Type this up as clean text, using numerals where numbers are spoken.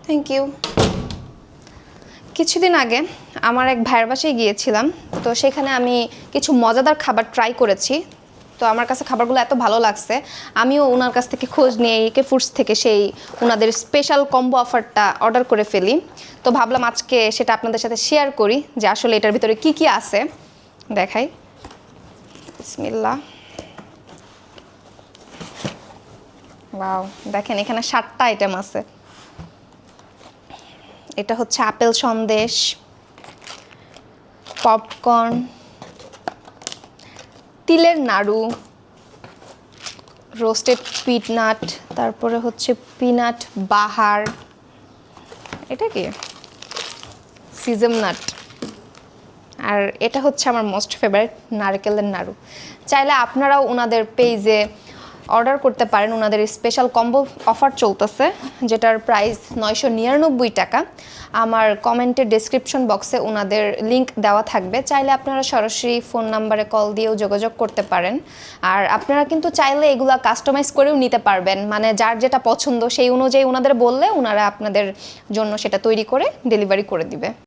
Thank you. কিছুদিন আগে আমার এক ভাইয়ের বাসায় গিয়েছিলাম, তো সেখানে আমি কিছু মজাদার খাবার ট্রাই করেছি। তো আমার কাছে খাবারগুলো এত ভালো লাগছে, আমিও ওনার কাছ থেকে খোঁজ নিয়ে একে ফুডস থেকে সেই ওনাদের স্পেশাল কম্বো অফারটা অর্ডার করে ফেলি। তো ভাবলাম আজকে সেটা আপনাদের সাথে শেয়ার করি যে আসলে এটার ভিতরে কি কি আছে। দেখাই, বিসমিল্লাহ। ওয়াও, দেখেন এখানে 7টা আইটেম আছে। এটা হচ্ছে আপেল সন্দেশ, পপকর্ন, তিলের নাড়ু, রোস্টেড পিটনাট, তারপরে হচ্ছে পিনাট বাহার, এটা কি সিজম নাট, আর এটা হচ্ছে আমার মোস্ট ফেভারিট নারকেলের নাড়ু। চাইলে আপনারাও ওনাদের পেজে অর্ডার করতে পারেন। ওনাদের স্পেশাল কম্বো অফার চলতেছে, যেটার প্রাইস 999 টাকা। আমার কমেন্টের ডেসক্রিপশন বক্সে ওনাদের লিংক দেওয়া থাকবে, চাইলে আপনারা সরাসরি ফোন নাম্বারে কল দিয়েও যোগাযোগ করতে পারেন। আর আপনারা কিন্তু চাইলে এগুলা কাস্টমাইজ করেও নিতে পারবেন, মানে যার যেটা পছন্দ সেই অনুযায়ী ওনাদের বললে ওনারা আপনাদের জন্য সেটা তৈরি করে ডেলিভারি করে দিবে।